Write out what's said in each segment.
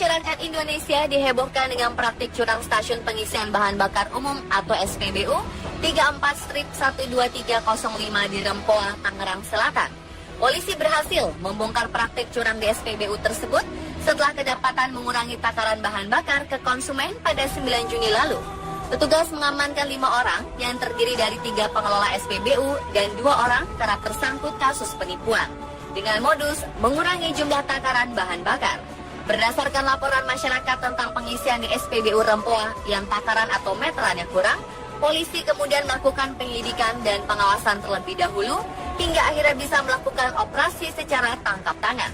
Masyarakat Indonesia dihebohkan dengan praktik curang stasiun pengisian bahan bakar umum atau SPBU 34-12305 di Rempoa, Tangerang Selatan. Polisi berhasil membongkar praktik curang di SPBU tersebut setelah kedapatan mengurangi takaran bahan bakar ke konsumen pada 9 Juni lalu. Petugas mengamankan 5 orang yang terdiri dari 3 pengelola SPBU dan 2 orang kerap tersangkut kasus penipuan dengan modus mengurangi jumlah takaran bahan bakar. Berdasarkan laporan masyarakat tentang pengisian di SPBU Rempoa yang takaran atau meterannya kurang, polisi kemudian melakukan penyelidikan dan pengawasan terlebih dahulu hingga akhirnya bisa melakukan operasi secara tangkap tangan.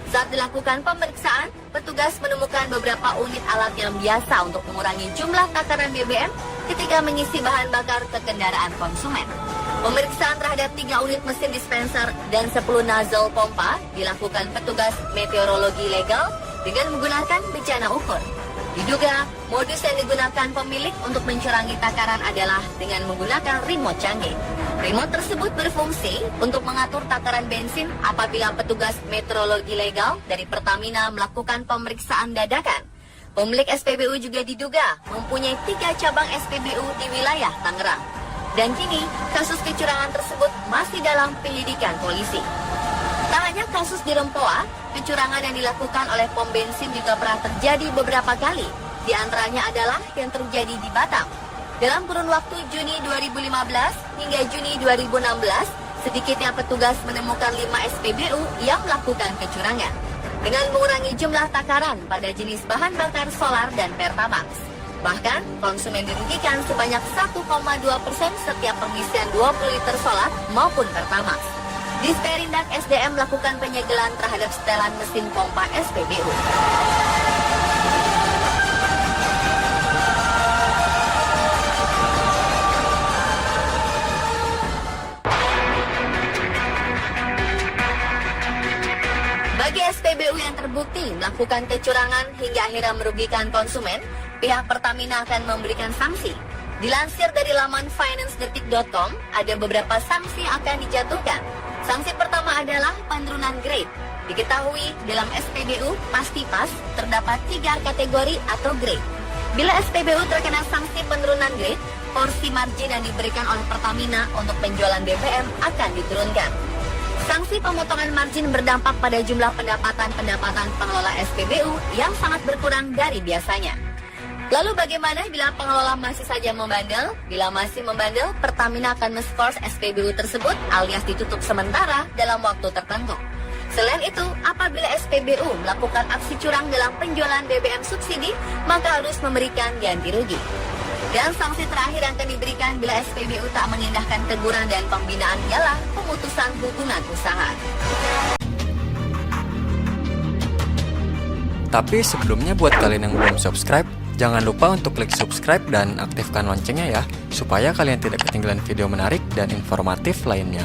Saat dilakukan pemeriksaan, petugas menemukan beberapa unit alat yang biasa untuk mengurangi jumlah takaran BBM ketika mengisi bahan bakar ke kendaraan konsumen. Pemeriksaan terhadap 3 unit mesin dispenser dan 10 nozzle pompa dilakukan petugas meteorologi legal dengan menggunakan bejana ukur. Diduga, modus yang digunakan pemilik untuk mencurangi takaran adalah dengan menggunakan remote canggih. Remote tersebut berfungsi untuk mengatur takaran bensin apabila petugas meteorologi legal dari Pertamina melakukan pemeriksaan dadakan. Pemilik SPBU juga diduga mempunyai 3 cabang SPBU di wilayah Tangerang. Dan kini, kasus kecurangan tersebut masih dalam penyelidikan polisi. Tak hanya kasus di Rempoa, kecurangan yang dilakukan oleh pom bensin juga pernah terjadi beberapa kali. Di antaranya adalah yang terjadi di Batam. Dalam kurun waktu Juni 2015 hingga Juni 2016, sedikitnya petugas menemukan 5 SPBU yang melakukan kecurangan dengan mengurangi jumlah takaran pada jenis bahan bakar solar dan Pertamax. Bahkan, konsumen dirugikan sebanyak 1,2% setiap pengisian 20 liter solar maupun Pertamax. Disperindak SDM melakukan penyegelan terhadap setelan mesin pompa SPBU. Bagi SPBU yang terbukti melakukan kecurangan hingga akhirnya merugikan konsumen, pihak Pertamina akan memberikan sanksi. Dilansir dari laman financedetik.com, ada beberapa sanksi yang akan dijatuhkan. Sanksi pertama adalah penurunan grade. Diketahui dalam SPBU pasti pas terdapat 3 kategori atau grade. Bila SPBU terkena sanksi penurunan grade, porsi margin yang diberikan oleh Pertamina untuk penjualan BBM akan diturunkan. Sanksi pemotongan margin berdampak pada jumlah pendapatan pengelola SPBU yang sangat berkurang dari biasanya. Lalu bagaimana bila pengelola masih saja membandel? Bila masih membandel, Pertamina akan men-skors SPBU tersebut alias ditutup sementara dalam waktu tertentu. Selain itu, apabila SPBU melakukan aksi curang dalam penjualan BBM subsidi, maka harus memberikan ganti rugi. Dan sanksi terakhir yang akan diberikan bila SPBU tak mengindahkan teguran dan pembinaan ialah pemutusan hubungan usaha. Tapi sebelumnya buat kalian yang belum subscribe, jangan lupa untuk klik subscribe dan aktifkan loncengnya ya, supaya kalian tidak ketinggalan video menarik dan informatif lainnya.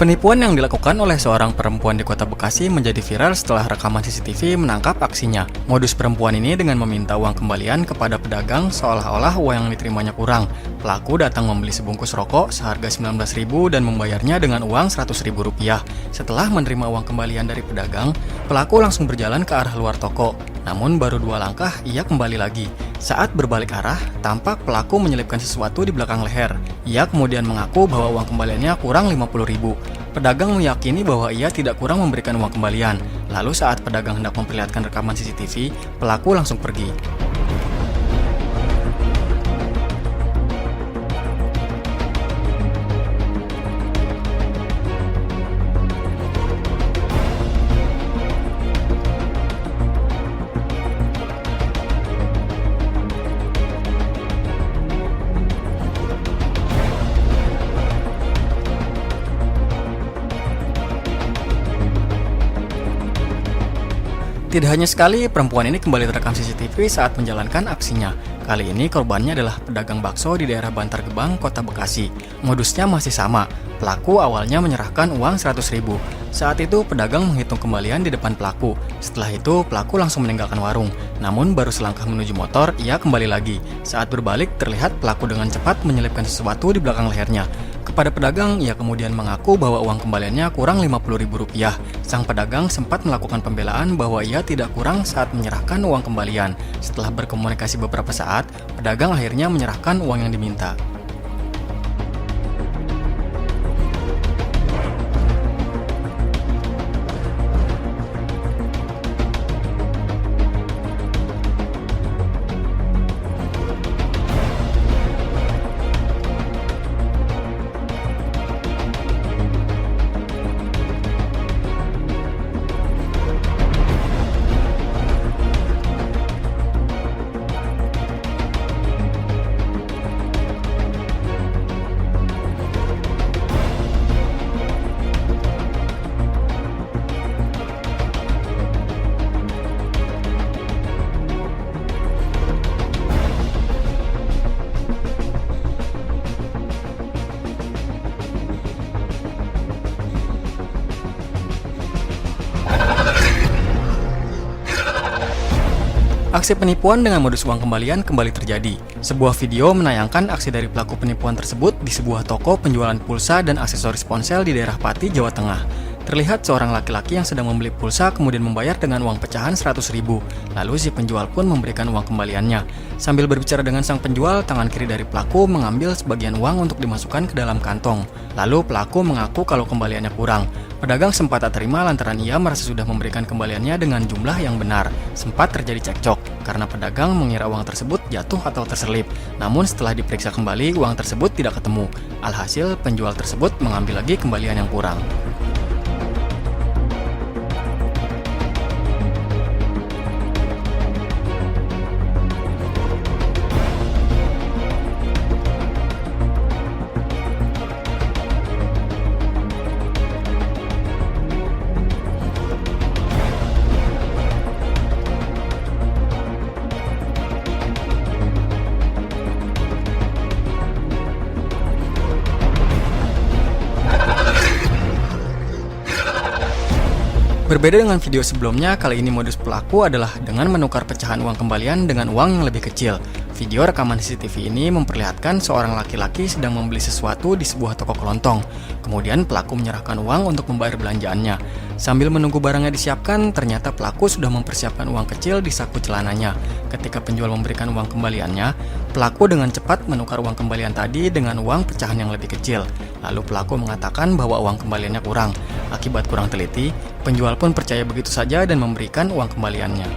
Penipuan yang dilakukan oleh seorang perempuan di Kota Bekasi menjadi viral setelah rekaman CCTV menangkap aksinya. Modus perempuan ini dengan meminta uang kembalian kepada pedagang seolah-olah uang yang diterimanya kurang. Pelaku datang membeli sebungkus rokok seharga Rp19.000 dan membayarnya dengan uang Rp100.000. Setelah menerima uang kembalian dari pedagang, pelaku langsung berjalan ke arah luar toko. Namun baru 2 langkah ia kembali lagi. Saat berbalik arah, tampak pelaku menyelipkan sesuatu di belakang leher. Ia kemudian mengaku bahwa uang kembaliannya kurang Rp50.000. Pedagang meyakini bahwa ia tidak kurang memberikan uang kembalian. Lalu saat pedagang hendak memperlihatkan rekaman CCTV, pelaku langsung pergi. Tidak hanya sekali, perempuan ini kembali terekam CCTV saat menjalankan aksinya. Kali ini korbannya adalah pedagang bakso di daerah Bantar Gebang, Kota Bekasi. Modusnya masih sama. Pelaku awalnya menyerahkan uang Rp100.000. Saat itu pedagang menghitung kembalian di depan pelaku. Setelah itu pelaku langsung meninggalkan warung. Namun baru selangkah menuju motor, ia kembali lagi. Saat berbalik terlihat pelaku dengan cepat menyelipkan sesuatu di belakang lehernya. Kepada pedagang, ia kemudian mengaku bahwa uang kembaliannya kurang Rp50.000. Sang pedagang sempat melakukan pembelaan bahwa ia tidak kurang saat menyerahkan uang kembalian. Setelah berkomunikasi beberapa saat, pedagang akhirnya menyerahkan uang yang diminta. Aksi penipuan dengan modus uang kembalian kembali terjadi. Sebuah video menayangkan aksi dari pelaku penipuan tersebut di sebuah toko penjualan pulsa dan aksesoris ponsel di daerah Pati, Jawa Tengah. Terlihat seorang laki-laki yang sedang membeli pulsa kemudian membayar dengan uang pecahan Rp100.000. Lalu si penjual pun memberikan uang kembaliannya. Sambil berbicara dengan sang penjual, tangan kiri dari pelaku mengambil sebagian uang untuk dimasukkan ke dalam kantong. Lalu pelaku mengaku kalau kembaliannya kurang. Pedagang sempat tak terima lantaran ia merasa sudah memberikan kembaliannya dengan jumlah yang benar. Sempat terjadi cekcok karena pedagang mengira uang tersebut jatuh atau terselip. Namun setelah diperiksa kembali, uang tersebut tidak ketemu. Alhasil penjual tersebut mengambil lagi kembalian yang kurang. Berbeda dengan video sebelumnya, kali ini modus pelaku adalah dengan menukar pecahan uang kembalian dengan uang yang lebih kecil. Video rekaman CCTV ini memperlihatkan seorang laki-laki sedang membeli sesuatu di sebuah toko kelontong. Kemudian pelaku menyerahkan uang untuk membayar belanjaannya. Sambil menunggu barangnya disiapkan, ternyata pelaku sudah mempersiapkan uang kecil di saku celananya. Ketika penjual memberikan uang kembaliannya, pelaku dengan cepat menukar uang kembalian tadi dengan uang pecahan yang lebih kecil. Lalu pelaku mengatakan bahwa uang kembaliannya kurang. Akibat kurang teliti, penjual pun percaya begitu saja dan memberikan uang kembaliannya.